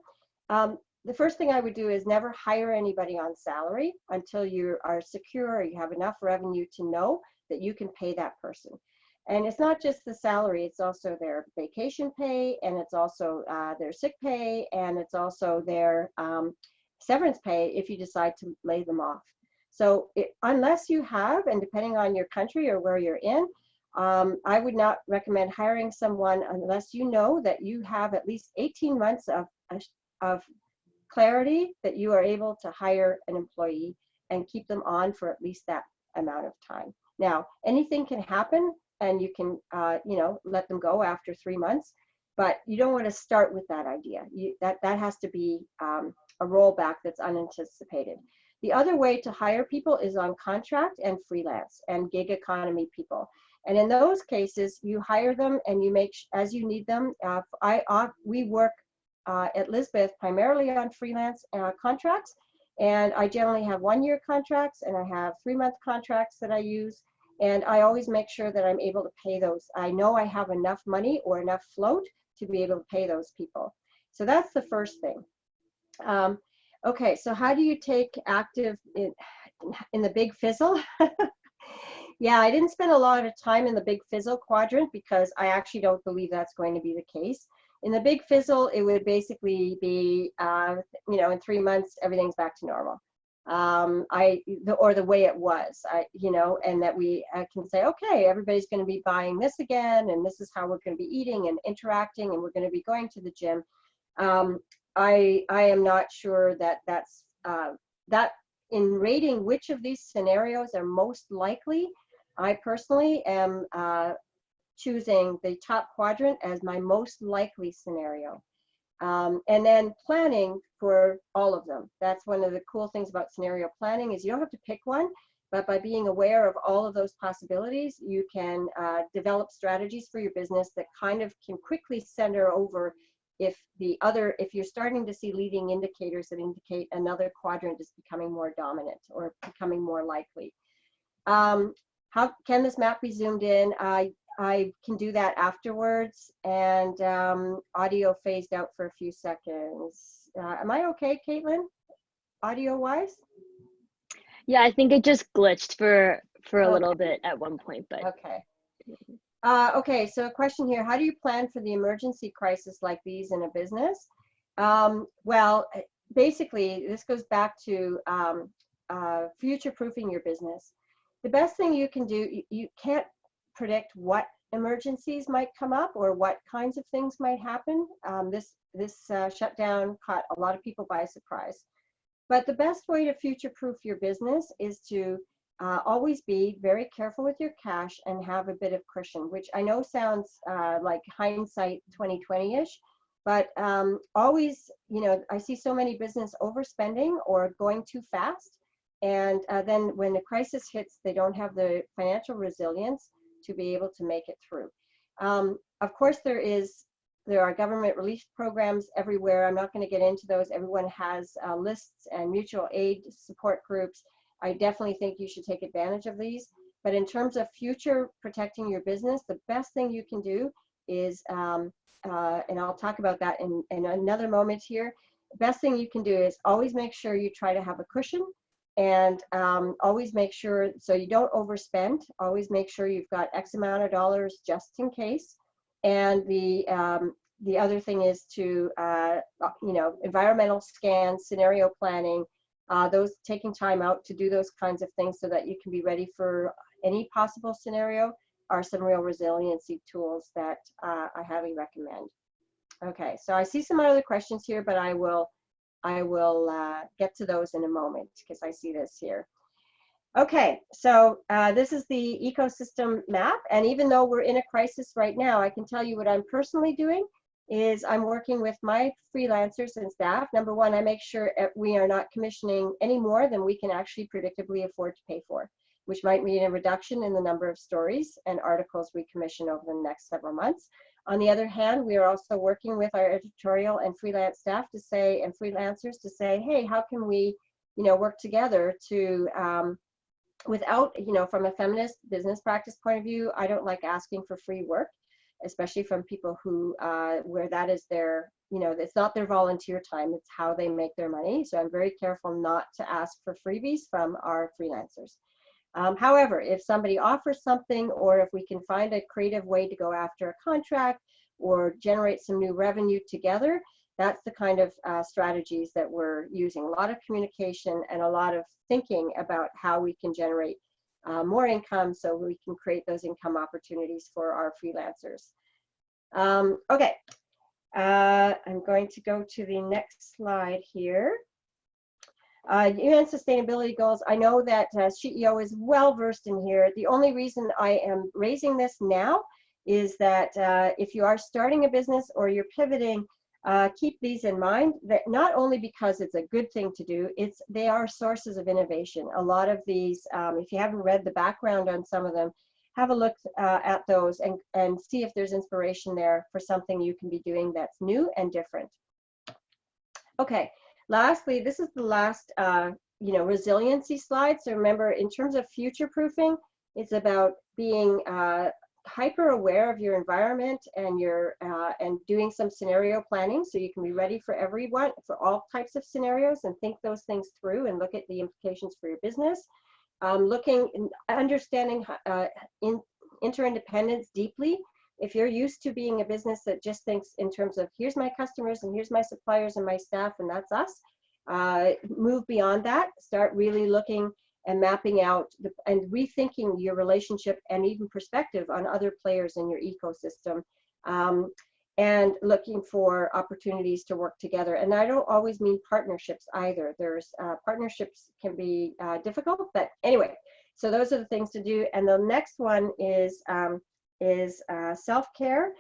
the first thing I would do is never hire anybody on salary until you are secure or you have enough revenue to know that you can pay that person. And it's not just the salary, it's also their vacation pay, and it's also their sick pay, and it's also their severance pay if you decide to lay them off. So unless you have, and depending on your country or where you're in, I would not recommend hiring someone unless you know that you have at least 18 months of clarity that you are able to hire an employee and keep them on for at least that amount of time. Now, anything can happen, and you can, let them go after 3 months, but you don't want to start with that idea. That has to be a rollback that's unanticipated. The other way to hire people is on contract and freelance and gig economy people. And in those cases, you hire them and you make, as you need them. We work at Lisbeth primarily on freelance contracts, and I generally have 1-year contracts, and I have 3-month contracts that I use. And I always make sure that I'm able to pay those. I know I have enough money or enough float to be able to pay those people. So that's the first thing. Okay, so how do you take active in the big fizzle? Yeah, I didn't spend a lot of time in the big fizzle quadrant because I actually don't believe that's going to be the case. In the big fizzle, it would basically be, in 3 months, everything's back to normal. Or the way it was, and that we can say, okay, everybody's going to be buying this again, and this is how we're going to be eating and interacting, and we're going to be going to the gym. I am not sure that that in rating which of these scenarios are most likely. I personally am choosing the top quadrant as my most likely scenario. And then planning for all of them. That's one of the cool things about scenario planning is you don't have to pick one, but by being aware of all of those possibilities, you can develop strategies for your business that kind of can quickly center over if you're starting to see leading indicators that indicate another quadrant is becoming more dominant or becoming more likely. How can this map be zoomed in? I can do that afterwards, and audio phased out for a few seconds. Am I okay, Caitlin, audio-wise? Yeah, I think it just glitched for a little bit at one point, but. Okay. Okay, so a question here. How do you plan for the emergency crisis like these in a business? Well, basically, this goes back to future-proofing your business. The best thing you can do, you can't predict what emergencies might come up or what kinds of things might happen. This shutdown caught a lot of people by surprise. But the best way to future-proof your business is to always be very careful with your cash and have a bit of cushion, which I know sounds like hindsight 2020-ish, but always, you know, I see so many business overspending or going too fast. And then when the crisis hits, they don't have the financial resilience to be able to make it through. Of course, there are government relief programs everywhere. I'm not going to get into those. Everyone has lists and mutual aid support groups. I definitely think you should take advantage of these. But in terms of future protecting your business, the best thing you can do is, and I'll talk about that in another moment here, the best thing you can do is always make sure you try to have a cushion, and always make sure, so you don't overspend, always make sure you've got X amount of dollars just in case. And the other thing is to, you know, environmental scans, scenario planning, those taking time out to do those kinds of things so that you can be ready for any possible scenario are some real resiliency tools that I highly recommend. Okay, so I see some other questions here, but I will get to those in a moment because I see this here. Okay, so this is the ecosystem map, and even though we're in a crisis right now, I can tell you what I'm personally doing is I'm working with my freelancers and staff. Number one, I make sure we are not commissioning any more than we can actually predictably afford to pay for, which might mean a reduction in the number of stories and articles we commission over the next several months. On the other hand, we are also working with our editorial and freelance staff to say, and freelancers to say, hey, how can we, you know, work together to, without, you know, from a feminist business practice point of view, I don't like asking for free work, especially from people who, where that is their, you know, it's not their volunteer time, it's how they make their money. So I'm very careful not to ask for freebies from our freelancers. However, if somebody offers something, or if we can find a creative way to go after a contract or generate some new revenue together, that's the kind of strategies that we're using. A lot of communication and a lot of thinking about how we can generate more income so we can create those income opportunities for our freelancers. Okay, I'm going to go to the next slide here. UN sustainability goals. I know that SheEO is well versed in here. The only reason I am raising this now is that if you are starting a business or you're pivoting, keep these in mind, that not only because it's a good thing to do, they are sources of innovation. A lot of these, if you haven't read the background on some of them, have a look at those and see if there's inspiration there for something you can be doing that's new and different. Okay, lastly, this is the last you know, resiliency slide. So remember, in terms of future proofing, it's about being hyper aware of your environment and your and doing some scenario planning so you can be ready for everyone, for all types of scenarios, and think those things through and look at the implications for your business. Looking and understanding interdependence deeply. If you're used to being a business that just thinks in terms of here's my customers and here's my suppliers and my staff and that's us, move beyond that. Start really looking and mapping out and rethinking your relationship and even perspective on other players in your ecosystem, and looking for opportunities to work together. And I don't always mean partnerships either. There's partnerships can be difficult, but anyway, so those are the things to do. And the next one is self-care.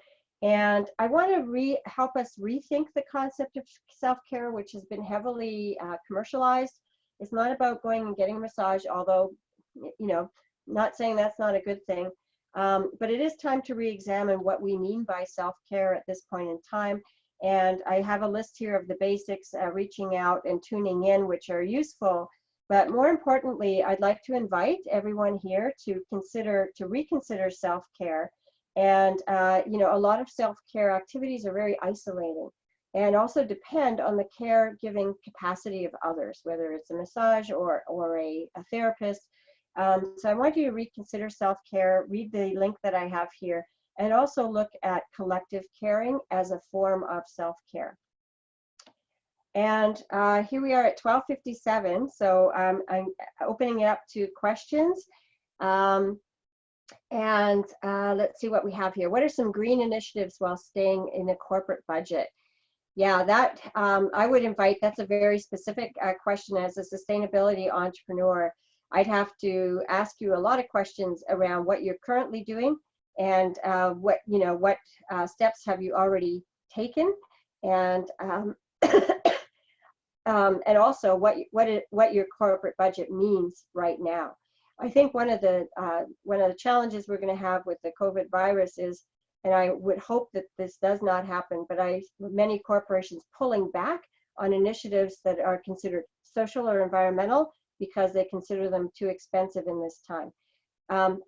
And I want to help us rethink the concept of self-care, which has been heavily commercialized. It's not about going and getting a massage, although, you know, not saying that's not a good thing. But it is time to re-examine what we mean by self-care at this point in time. And I have a list here of the basics, reaching out and tuning in, which are useful. But more importantly, I'd like to invite everyone here to reconsider self-care. And, you know, a lot of self-care activities are very isolating and also depend on the caregiving capacity of others, whether it's a massage or a therapist. So I want you to reconsider self-care, read the link that I have here, and also look at collective caring as a form of self-care. And here we are at 12:57, so I'm opening it up to questions. And let's see what we have here. What are some green initiatives while staying in a corporate budget? Yeah, that I would invite, that's a very specific question. As a sustainability entrepreneur, I'd have to ask you a lot of questions around what you're currently doing and what steps have you already taken, and and also what your corporate budget means right now. I think one of the challenges we're going to have with the COVID virus is, and I would hope that this does not happen, but many corporations pulling back on initiatives that are considered social or environmental because they consider them too expensive in this time.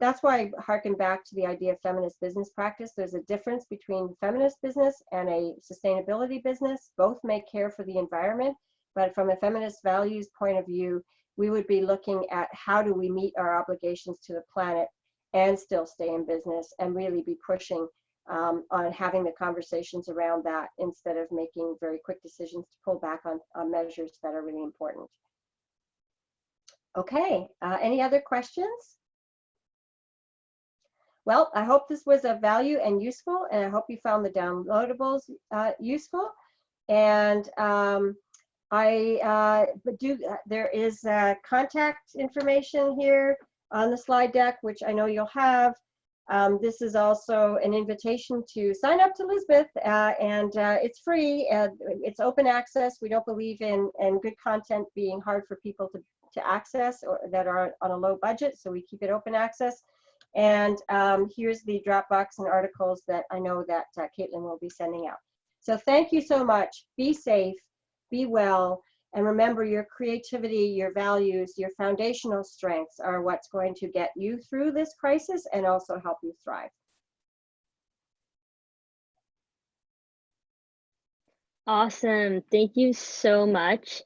That's why I harken back to the idea of feminist business practice. There's a difference between feminist business and a sustainability business. Both may care for the environment, but from a feminist values point of view, we would be looking at how do we meet our obligations to the planet and still stay in business, and really be pushing on having the conversations around that instead of making very quick decisions to pull back on measures that are really important. Okay, any other questions? Well, I hope this was of value and useful, and I hope you found the downloadables useful. And there is contact information here on the slide deck, which I know you'll have. This is also an invitation to sign up to Lisbeth, and it's free. It's open access. We don't believe in good content being hard for people to access or that are on a low budget, so we keep it open access. And here's the Dropbox and articles that I know that Caitlin will be sending out. So thank you so much. Be safe, be well, and remember, your creativity, your values, your foundational strengths are what's going to get you through this crisis and also help you thrive. Awesome. Thank you so much.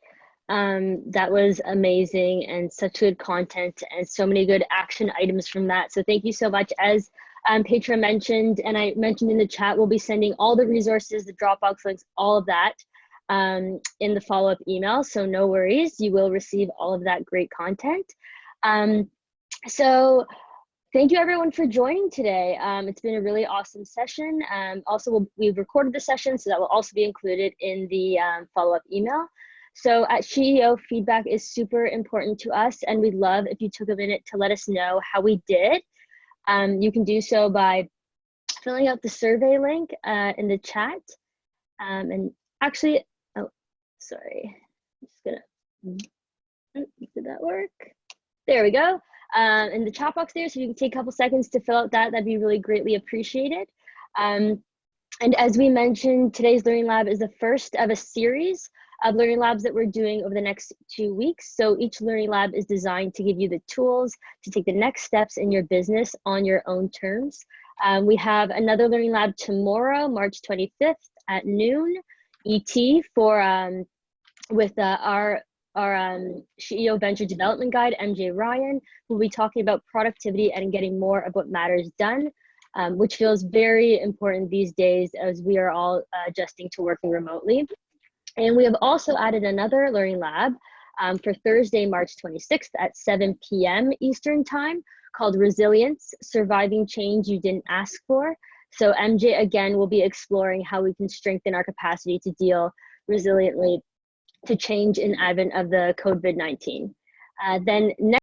That was amazing and such good content and so many good action items from that. So thank you so much. As Petra mentioned, and I mentioned in the chat, we'll be sending all the resources, the Dropbox links, all of that in the follow-up email. So no worries, you will receive all of that great content. So thank you everyone for joining today. It's been a really awesome session. Also, we've recorded the session, so that will also be included in the follow-up email. So at SheEO, feedback is super important to us, and we'd love if you took a minute to let us know how we did. You can do so by filling out the survey link in the chat. And actually, oh, sorry, I'm just gonna, did that work? There we go. In the chat box there, so you can take a couple seconds to fill out that'd be really greatly appreciated. And as we mentioned, today's Learning Lab is the first of a series of Learning Labs that we're doing over the next 2 weeks. So each Learning Lab is designed to give you the tools to take the next steps in your business on your own terms. We have another Learning Lab tomorrow, March 25th at noon ET for with our SheEO Venture Development Guide, MJ Ryan, who will be talking about productivity and getting more of what matters done, which feels very important these days as we are all adjusting to working remotely. And we have also added another Learning Lab for Thursday, March 26th at 7 p.m. Eastern Time called Resilience, Surviving Change You Didn't Ask For. So MJ, again, will be exploring how we can strengthen our capacity to deal resiliently to change in advent of the COVID-19. Then next